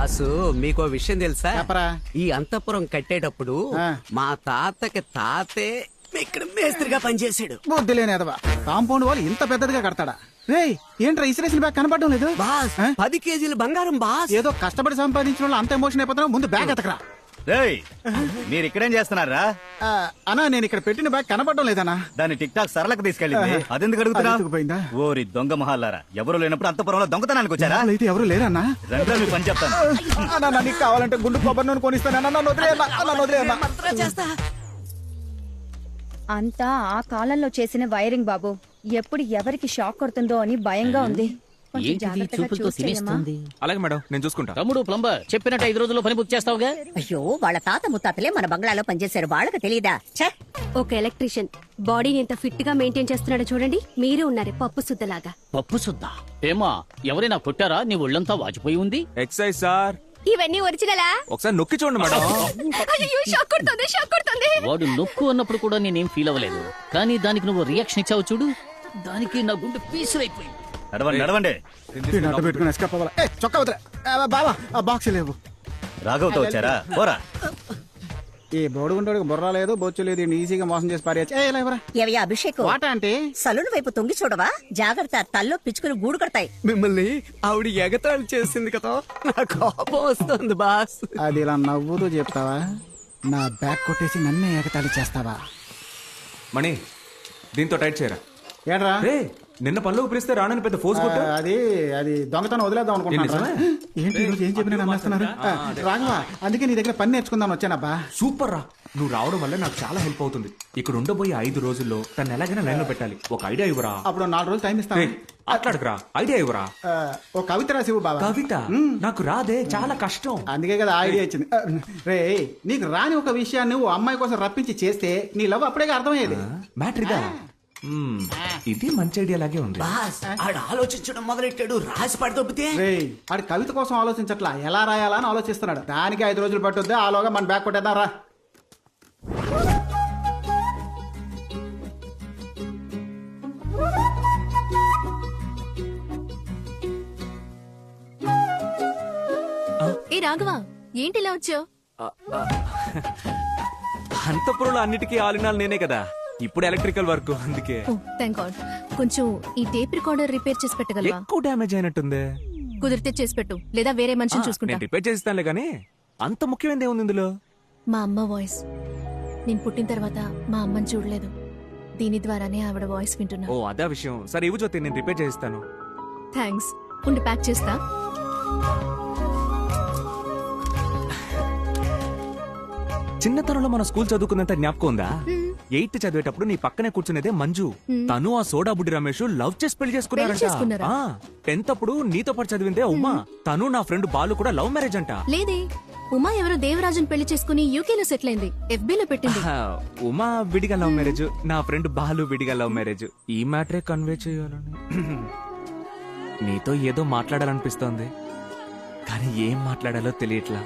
Boss మీకో విషయం తెలుసా? చెప్పరా. ఈ అంతఃపురం కట్టేటప్పుడు మా తాతకి తాతే ఇక్కడ మేస్త్రిగా పనిచేసాడు. బుద్ధి లేని ఎదవా కాంపౌండ్ వాళ్ళు ఇంత పెద్దదిగా కడతాడా? రేయ్ ఏంట్రా ఇసిరేసిన బ్యాగ్ కనపడడం లేదు? బాస్ 10 కేజీల బంగారం బాస్. ఏదో కష్టపడి సంపాదించిన వాళ్ళు అంత ఎమోషన్ అయిపోతున్నావు. ముందు బ్యాగ్ ఎతకరా. మీరు ఇక్కడేం చేస్తున్నారా? అన్నా నేను ఇక్కడ పెట్టిన బ్యాగ్ కనపడడం లేదన్నా. దాన్ని టిక్ టాక్ సరళకు తీసుకెళ్ళింది. అదెందుకు అడుగుతున్నా? పోయిందా? ఓరి దొంగ మహాలారా, ఎవరు లేనప్పుడు అంతపురంలో దొంగతనానికి వచ్చారా? అయితే ఎవరు లేరన్నా. రండి మీ పని చెప్తాను. నీకు కావాలంటే గుండు కొబ్బరి నూనె కొనిస్తాను. అంతా ఆ కాలంలో చేసిన వైరింగ్ బాబు. ఎప్పుడు ఎవరికి షాక్ కొడుతుందో అని భయంగా ఉంది. కొంచెం జాగ్రత్తగా చూసేయమ్మా. అలాగే మేడం, నేను చూసుకుంటా. తమ్ముడు ప్లంబర్ చెప్పినట్టు 5 రోజుల్లో పని పూర్తి చేస్తావుగా? అయ్యో వాళ్ళ తాత ముత్తాతలే మన బంగ్లాలో పనిచేశారు, వాళ్ళకి తెలియదా? ఒక ఎలక్ట్రీషియన్ బాడీని ఎంత ఫిట్ గా మెయింటైన్ చేస్తున్నాడో చూడండి. మీరే ఉన్నారే పప్పు సుద్దలాగా. పప్పు సుద్దా ఏమా? ఎవరైనా కొట్టారా? నీ ఒళ్ళంతా వాచిపోయి ఉంది. ఎక్సైజ్ సార్, ఇవన్నీ ఒరిజినలా? ఒకసారి నొక్కి చూడండి మేడం. షాక్ కొడుతుంది. వాడు నొక్కు అన్నప్పుడు కూడా నేనేం ఫీల్ అవ్వలేదు, కానీ దానికి నువ్వు రియాక్షన్ ఇచ్చావు చూడు, దానికి నా గుండె పీసులైపోయింది. నడవండి. చొక్కా వదిలే. బాబా ఆ బాక్స్ లేవు. రాఘవతో వచ్చారా? పోరా. ఈ బోడుగుంటోడికి బుర్ర లేదు, బొచ్చు లేదు. ఈజీగా మోసం చేసి పారేయచ్చు. ఏవయ్యా అభిషేక్, వాట అంటే సలూన్ వైపు తొంగి చూడవా? జాగ్రత్త, తల్లో పిచ్చుకుని గూడు కడతాయి. మిమ్మల్ని ఆవిడ ఎగతాళి చేసింది కదా, నా కోపం వస్తుంది బాస్. అది ఇలా నవ్వుతూ చెప్తావా? నా బ్యాగ్ కొట్టేసి నన్నే ఎగతాళి చేస్తావా? మణి, దీంతో టైట్ చేయరా. ఏడ్రా నిన్న పనులు పిలిస్తే రానని పెద్ద ఫోర్స్ కొట్టు. అది దొంగతనం వదిలేద్దాం అనుకుంటున్నా. ఏంటి ఈరోజు ఏం చెప్పినా నమ్మేస్తున్నారు? రాఘవా, అందుకే నీ దగ్గర పని నేర్చుకుందాం వచ్చానబ్బా. సూపర్ రా, నువ్వు రావడం వల్ల నాకు చాలా హెల్ప్ అవుతుంది. ఇక్కడ ఉండబోయే 5 రోజుల్లో తను ఎలాగైనా లైన్ లో పెట్టాలి. ఒక ఐడియా ఇవ్వరా? అప్పుడు 4 రోజులు టైం ఇస్తాను. అట్లాడుకురా, ఐడియా ఇవ్వరా. ఒక కవిత రాసివు బాబా. కవిత నాకు రాదే, చాలా కష్టం. అందుకే కదా ఐడియా ఇచ్చింది. రే నీకు రాని ఒక విషయాన్ని ఓ అమ్మాయి కోసం రప్పించి చేస్తే నీ లవ్ అప్పుడే అర్థమయ్యేది. మ్యాటర్ ఇదా? ఇది మంచి ఐడియా లాగే ఉంది. బాస్ ఆడు ఆలోచించడం మొదలెట్టాడు, రాసి పడదొబ్బితే. ఆడు కవిత కోసం ఆలోచించట్లా, ఎలా రాయాలా అని ఆలోచిస్తున్నాడు. దానికి 5 రోజులు పట్టుద్ది. ఆలోగా మన బ్యాగ్ కొట్టేద్దాం రా. ఏ రాఘవా, ఏంటి ఇలా వచ్చావు? అంతపురంలో అన్నిటికీ ఆలినాలు నేనే కదా, ఇప్పుడు ఎలక్ట్రికల్ వర్క్, అందుకే. Thank God. కొంచెం ఈ టేప్ రికార్డర్ రిపేర్ చేసి పెట్టగలవా? ఎక్కువ డ్యామేజ్ అయినట్టుంది. కుదిరితే చేసి పెట్టు, లేదా వేరే మనిషిని చూసుకుంటా. నేను రిపేర్ చేస్తానులే, కానీ అంత ముఖ్యమైనది ఏముంది ఇందులో? మా అమ్మ వాయిస్. నేను పుట్టిన తర్వాత మా అమ్మని చూడలేదు, దీని ద్వారానే ఆవిడ వాయిస్ వింటున్నా. ఓ అదా విషయం. సరే ఇవ్వు జ్యోతి, నేను రిపేర్ చేస్తాను. థ్యాంక్స్. ఉండి ప్యాక్ చేస్తా. చిన్నతనంలో మన స్కూల్ చదువుకున్నంత జ్ఞాపకం ఉందా? 8th చదివేటప్పుడు నీ పక్కనే కూర్చునేదే మంజు. తను ఆ సోడా బుడ్డి రమేష్ లవ్ చేసి పెళ్లి చేసుకున్నారంట. 10th అప్పుడు నీతో పాటు చదివిందే ఉమా, తను నా ఫ్రెండ్ బాలు కూడా లవ్ మ్యారేజ్ అంట. లేదే, ఉమా ఎవరో దేవరాజుని పెళ్లి చేసుకుని యూకేలో సెటిల్ అయింది. FB లో పెట్టింది. ఉమా విడిగా లవ్ మ్యారేజ్, నా ఫ్రెండ్ బాలు విడిగా లవ్ మ్యారేజ్. ఈ మ్యాటరే కన్వే చేయాలని నీతో ఏదో మాట్లాడాలనిపిస్తోంది, కానీ ఏం మాట్లాడాలో తెలియట్లా.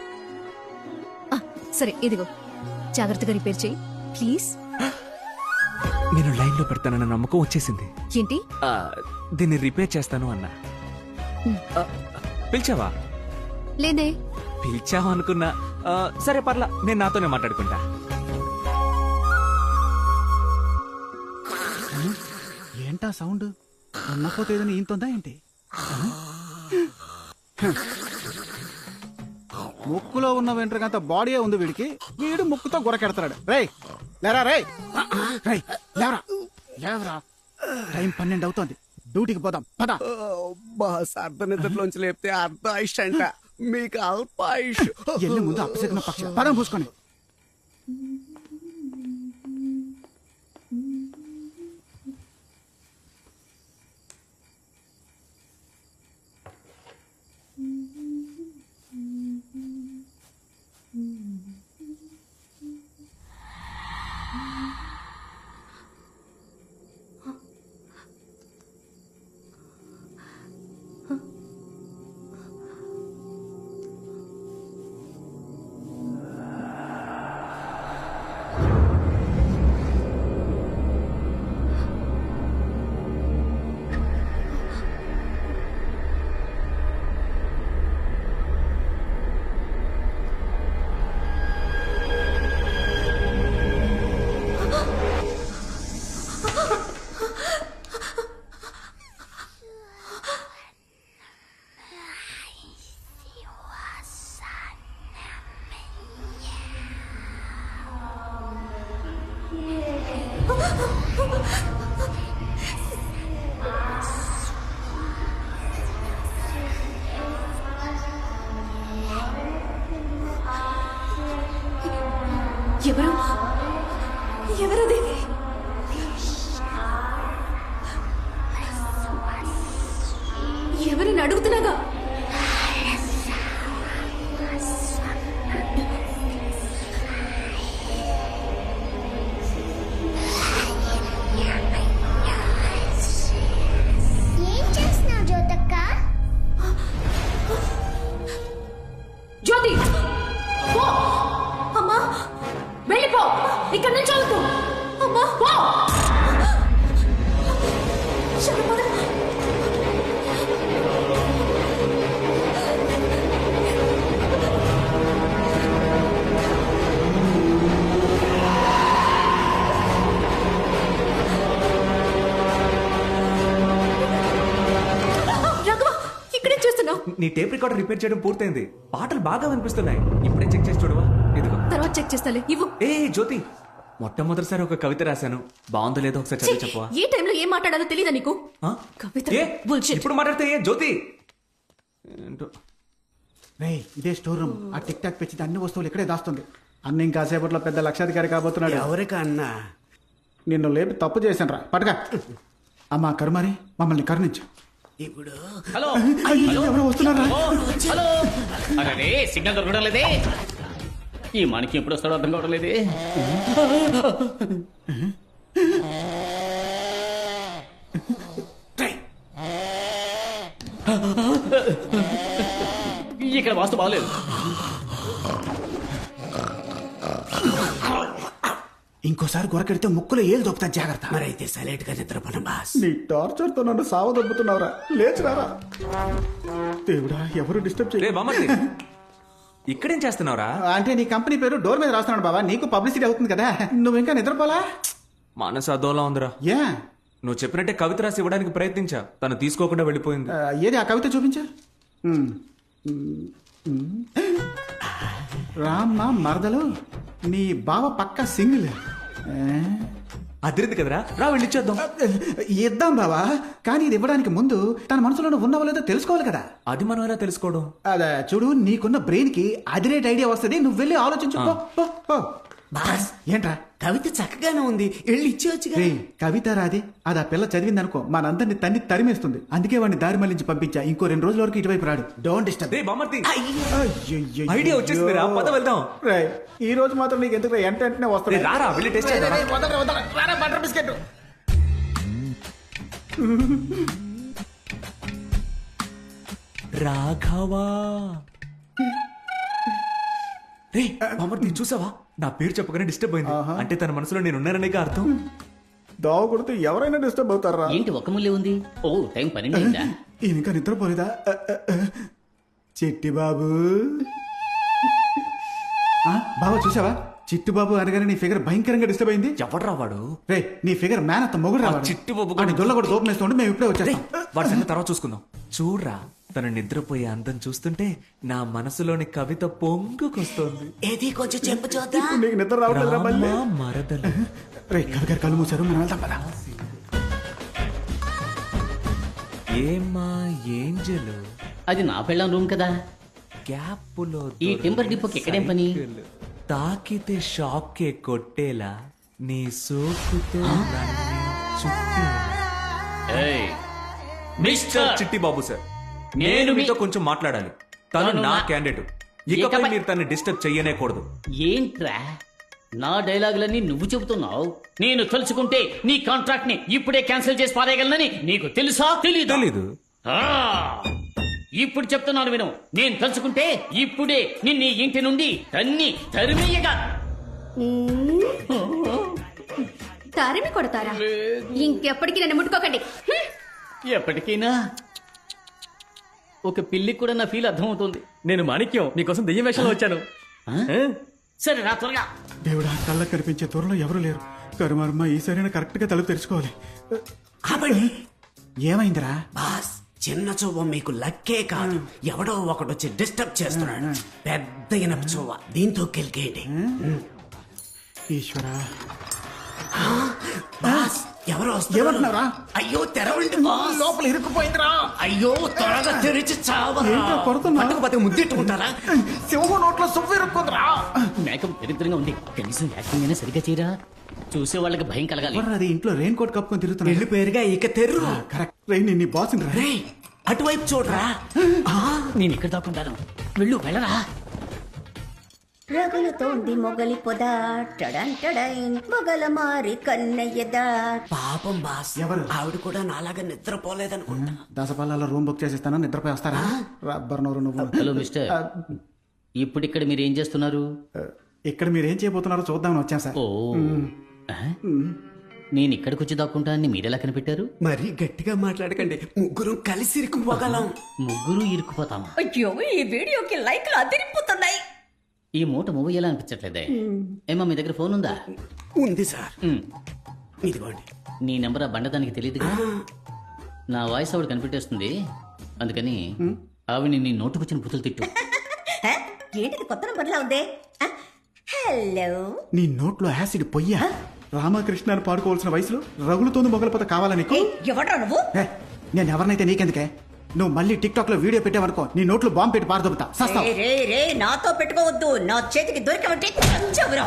సరే ఇదిగో, జాగ్రత్తగా రిపేర్ చేయి ప్లీజ్. నేను లైన్ లో పెడతానన్న నమ్మకం వచ్చేసింది. ఏంటి? దీన్ని రిపేర్ చేస్తాను అన్నా. పిలిచావా? లేదే. పిలిచావా అనుకున్నా. సరే పర్లా, నేను నాతోనే మాట్లాడుకుంటా. ఏంటా సౌండ్? ఉన్నపోతే ఏదైనా ఈంతుందా ఏంటి? ముక్కులో ఉన్న వెంట్రుకంత బాడీయే ఉంది వీడికి. వీడు ముక్కుతో గురకెడతాడు. రేయ్ లేరా, రేయ్ లేవరా, లేవరా. టైం 12 అవుతోంది, డ్యూటీకి పోదాం పద. బాస్ అర్ధనిద్రలోంచి లేపితే అర్ధ ఆయుష్ అంట, మీకు అల్ప ఆయుష్. ఎల్లి ముందు అప్పసెక్కిన పక్షి పదం పూసుకొని. ఇక్కడ నుంచి అవుతూ అమ్మా పో. శరణ్, పద. రాఘవ, ఇక్కడే చూస్తున్నావు. నీ టేప్ రికార్డర్ రిపేర్ చేయడం పూర్తయింది. పాటలు బాగా వినిపిస్తున్నాయి. ఇప్పుడే చెక్ చేసి చూడవా? ఇదిగో. తర్వాత చెక్ చేస్తాలే, ఇవ్వు. ఏ జ్యోతి, మొట్టమొదటిసారి ఒక కవిత రాశాను. బాగుందో లేదో ఒకసారి ఛీ, చదివి చెప్పవా? ఏ టైంలో ఏం మాట్లాడాలో తెలీదా నీకు? ఆ? కవిత ఏ? bullshit. ఇప్పుడు మాట్లాడితే ఏ జ్యోతి? ఏంటో. రేయ్ ఇదే స్టోర్ రూమ్. ఆ టిక్ టాక్ పెంచితే అన్ని వస్తువులు ఇక్కడే దాస్తుంది. అన్న ఇంకాసేపట్లో పెద్ద లక్షాధికారి కాబోతున్నాడు. ఎవరికన్నా నిన్ను లేపి తప్పు చేశాను రా పటగా. అమ్మా కరుమారి మమ్మల్ని కరుణించు. ఇప్పుడు హలో అయ్యో, ఎవరో వస్తున్నారా? హలో. అరే సిగ్నల్ దొరకడం లేదే. ఈ మనకి ఎప్పుడు వస్తాడో అర్థం కావడం లేదే. ఇక్కడ వాస్తు బాగలేదు. ఇంకోసారి గొరకెడితే ముక్కులో ఏలు దొప్పుతా, జాగ్రత్త. మరైతే సైలెంట్ గా నిద్రపోను బాస్. నీ టార్చర్ తో నన్ను సావ దొబ్బుతున్నావురా. లేచిరారా దేవుడా, ఎవరు డిస్టర్బ్ రే చేయ. బామ్మర్ది, ఇక్కడేం చేస్తున్నావురా? అంటే నీ కంపెనీ పేరు డోర్ మీద రాస్తున్నాడు బాబా, నీకు పబ్లిసిటీ అవుతుంది కదా. నువ్వు ఇంకా నిద్రపోలా? మనసు అదోలా ఉందిరా. ఏ నువ్వు చెప్పినట్టే కవిత రాసి ఇవ్వడానికి ప్రయత్నించా. తను తీసుకోకుండా వెళ్ళిపోయింది. ఏది ఆ కవిత చూపించా. రామ్మ మరదలు, నీ బావ పక్క సింగిల్. అదిరింది కదరా, రా వెళ్ళిచ్చేద్దాం. ఇద్దాం బావా, కానీ ఇది ఇవ్వడానికి ముందు తన మనసులో ఉన్నవో లేదో తెలుసుకోవాలి కదా. అది మనం ఎలా తెలుసుకోవడం? అదే చూడు, నీకున్న బ్రెయిన్ కి అదిరేట్ ఐడియా వస్తుంది. నువ్వు వెళ్ళి ఆలోచించు. పో, పో, పో. బాస్ ఏంట్రా కవిత చక్కగానే ఉంది, వెళ్ళి ఇచ్చేవచ్చుగా. రే కవిత రాది, అది ఆ పిల్ల చదివింది అనుకో మనందరిని తన్ని తరిమేస్తుంది. అందుకే వాడిని దారి మళ్ళించి పంపించా. ఇంకో 2 రోజుల వరకు ఇటువైపు రాడు. Don't disturb. రే బామ్మర్ది, అయ్యయ్యయ్యో. ఐడియా వచ్చేసిందిరా, పద వెళ్దాం. రేయ్, ఈ రోజు మాత్రం నీకు ఎందుకు వెంటనే రే వస్తుంది. రారా, వెళ్ళి టెస్ట్ చేద్దాం. Butter biscuit. రాఘవా. రే బామ్మర్ది, చూసావా? నా పేరు చెప్పగానే డిస్టర్బ్ అయింది. అంటే తన మనసులో నేను ఉన్నాననేగా అర్థం. దోవ కొడితే ఎవరైనా డిస్టర్బ్ అవుతారా? ఏంటి ఒక ముల్లే ఉంది? ఓ టైం 12 అయిందా? ఈయన ఇంకా నిద్రపోలేదా? చిట్టి బాబు. బాబు చూసావా? చిట్టు బాబు అనగానే నీ ఫిగర్ భయంకరంగా డిస్టర్బ్ అయింది. ఎవడ్రా వాడు? రే నీ ఫిగర్ మ్యాన్ అంత మొగుడు ఆ రావాలి. చిట్టి బాబు అని దొల్ల కూడా దూపం వేస్తుంటే మేము ఇప్పుడే వచ్చేస్తాం. వాడి సంగతి తర్వాత చూసుకుందాం. చూడ్రా, తను నిద్రపోయే అందం చూస్తుంటే నా మనసులోని కవిత పొంగుకొస్తోంది. ఏది కొంచెం చెప్పు చూద్దాం. నీకు నిద్ర రావట్లేదురా మళ్ళీ? రామా మరదలు. రే కవి గారు కళ్ళు మూసారు, మనం వెళ్తాం పదా. ఏమా ఏంజలు, అది నా పెళ్ళం రూమ్ కదా. గ్యాప్పులో ఈ టింబర్ డిపోకి ఎక్కడేం పని? తాకితే షాకే కొట్టేలా నీ సోకుతో నన్ను చుట్టేలా. ఏయ్, మిస్టర్ చిట్టి బాబు సార్, నేను నేను మీ- మీతో కొంచెం మాట్లాడాలి. తను తను నా నా- క్యాండిడేట్. ఇకపై ఇకపై- మీరు తన్ని డిస్టర్బ్ చెయ్యనేకూడదు. ఏంట్రా నా డైలాగులన్నీ నువ్వు చెబుతున్నావు? నేను తలుచుకుంటే నీ కాంట్రాక్ట్ ని ఇప్పుడే క్యాన్సిల్ చేసి పారేయగలనని నీకు తెలుసా? తెలీదు. ఆ, ఇప్పుడు చెప్తున్నాను విను. నేను తలుచుకుంటే ఇప్పుడే నిన్ను ఈ ఇంటి నుండి తరిమేయగా. తరిమి కొడతారా? ఇంకెప్పటికీ నన్ను ముట్టుకోకండి. ఎప్పటికైనా ఒక పిల్లి కూడా నా ఫీల్ అర్థమవుతుంది. నేను మాణిక్యం, నీకోసం దెయ్యం వేషంలో వచ్చాను. సరే రా త్వరగా. దేవుడా, కళ్ళకు కనిపించే దూరంలో ఎవరు లేరు. కరుమారమ్మ ఈసారైనా కరెక్ట్ గా తలుపు తెరుచుకోవాలి. కాబట్టి ఏమైందిరా? బాస్ చిన్న చూవ మీకు లక్కే కాదు, ఎవడో ఒకడొచ్చి డిస్టర్బ్ చేస్తున్నాడు. పెద్ద ఇనప చూవ, దీంతో కెలికేయండి. ఈశ్వరా, బాస్ ఎవరో వస్తున్నారు. ఏమంటున్నారా? అయ్యో తెరవండి బాస్. లోపల ఇరుక్కుపోయిందిరా. అయ్యో త్వరగా తెరిచి చావరా. ఏంటో కొడుతున్నా? పట్టుకుపోతే ముద్దెట్టుకుంటారా? సింహం నోట్లో సువ్వు ఇరుక్కుందిరా. మేకప్ దరిద్రంగా ఉంది. కనీసం యాక్టింగ్ అయినా సరిగ్గా చేయరా. చూసే వాళ్ళకి భయం కలగాలి. ఎవర్రా అది ఇంట్లో రెయిన్ కోట్ కప్పుకొని తిరుగుతున్నా? వెళ్ళి పేరుగా ఇక తెర్రు. కరెక్ట్. రెయిన్ నీ బాస్ రా. రే అటువైపు చూడరా. నేను ఇక్కడ దాక్కుంటాను. వెళ్ళు వెళ్ళరా. రగులుతోంది మొగలి పొద టడంటడైన్ మొగల మారి కన్నయ్యదా. పాపం బాస్, ఎవరు? ఆవిడ కూడా నాలాగా నిద్రపోలేదనుకుంటా. దసపల్లాలో రూమ్ బుక్ చేసిస్తాను, నిద్రపోయి వస్తారా? రబ్బర్ నోరు నువ్వు. హలో మిస్టర్, ఇప్పుడు ఇక్కడ మీరు ఏం చేస్తున్నారు? ఇక్కడ మీరేం చేయబోతున్నారో చూద్దామని వచ్చాం సార్. ఓ ఆ? నేను ఇక్కడికి వచ్చి దాక్కుంటానని మీరెలా కనిపెట్టారు? మరీ గట్టిగా మాట్లాడకండి, ముగ్గురు కలిసి ఇరుక్కుపోగలం. ముగ్గురు ఇరుక్కుపోతామా? అయ్యో ఈ వీడియోకి లైక్లు అదిరిపోతున్నాయి. ఈ మూట మూవ్ ఎలా అనిపించట్లేదే. ఏమా మీ దగ్గర ఫోన్ ఉందా? ఉంది సార్, ఉమ్. ఇదిగోండి. నీ నెంబర్ ఆ బండదానికి తెలియదుగా. నా వాయిస్ ఆవిడ కనిపెట్టేస్తుంది, అందుకని ఆవిడ నీ నోటుకొచ్చిన బుతులు తిట్టు. హ? ఏంటిది కొత్త నంబర్లా ఉంది? ఆ, హలో నీ నోట్లో యాసిడ్ పొయ్యా. రామకృష్ణ అని పాడుకోవాల్సిన వయసులో రగులుతోంది మొగలపోత కావాలా నీకు? ఎవడ్రా నువ్వు? నేను ఎవరినైతే నీకెందుకే? నువ్వు మళ్ళీ టిక్ టాక్ లో వీడియో పెట్టావనుకో, నీ నోట్లో బాంబు పెట్టి పారదొబ్బుతా. సస్తావు. రే రే నాతో పెట్టుకోవద్దు. నా చేతికి దొరికవంటే చంచవురా.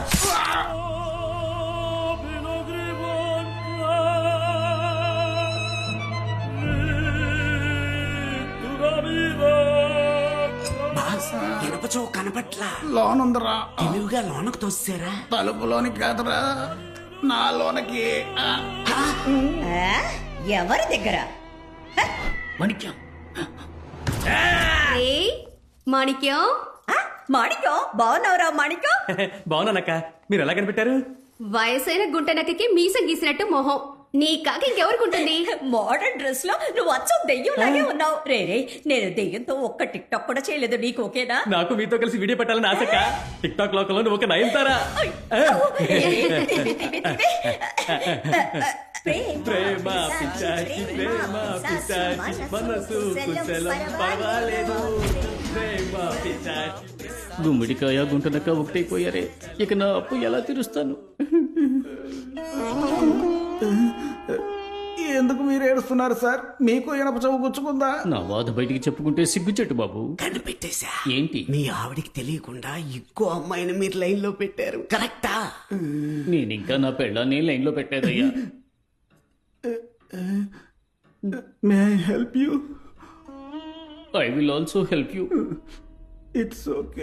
బాస్, ఇనప చెవు కనపట్లా. లోనుందరా, తెలివిగా లోనకు తోసారా? తలుపులోనికి కాదురా, నా లోనకి. ఆ? ఎవరి దగ్గర? మాణిక్యం, మాణిక్యం, ఆ, మాణిక్యం బాగున్నావురా మాణిక్యం? బాగున్నానక్క, మీరు ఎలా కనిపెట్టారు? వయసైన గుంటనక్కకి మీసం గీసినట్టు మొహం. నీ కాక ఇంకెవరికి మోడర్న్ డ్రెస్ లో నువ్వు అచ్చం దెయ్యంలాగే ఉన్నావు. రే రే నేను దెయ్యంతో ఒక్క టిక్ టాక్ కూడా చేయలేదు. నీకు ఓకేనా? నాకు మీతో కలిసి వీడియో పెట్టాలని ఆశక్క. టిక్ టాక్ లోకంలో నువ్వు ఒక నయనతారా. ప్రేమ పిశాచి, ప్రేమ పిశాచి, మనసు కుశలం పర్వాలేదు. ప్రేమ పిశాచి. గుమ్మిడికాయ గుంటనక్క ఒకటైపోయారే. ఇక నా అప్పు ఎలా తీరుస్తాను? ఎందుకు మీరు ఏడుస్తున్నారు సార్? మీకు ఇనప చెవు గుచ్చుకుందా? నా బాధ బయటికి చెప్పుకుంటే సిగ్గుచెట్టు బాబు. కనిపెట్టేశా. ఏంటి? మీ ఆవిడికి తెలియకుండా ఇంకో అమ్మాయిని మీరు లైన్ లో పెట్టారు. కరెక్టా? నేనింకా నా పెళ్ళాన్ని లైన్ లో పెట్టేదయ్యా. May I help you? I will also help you. It's okay.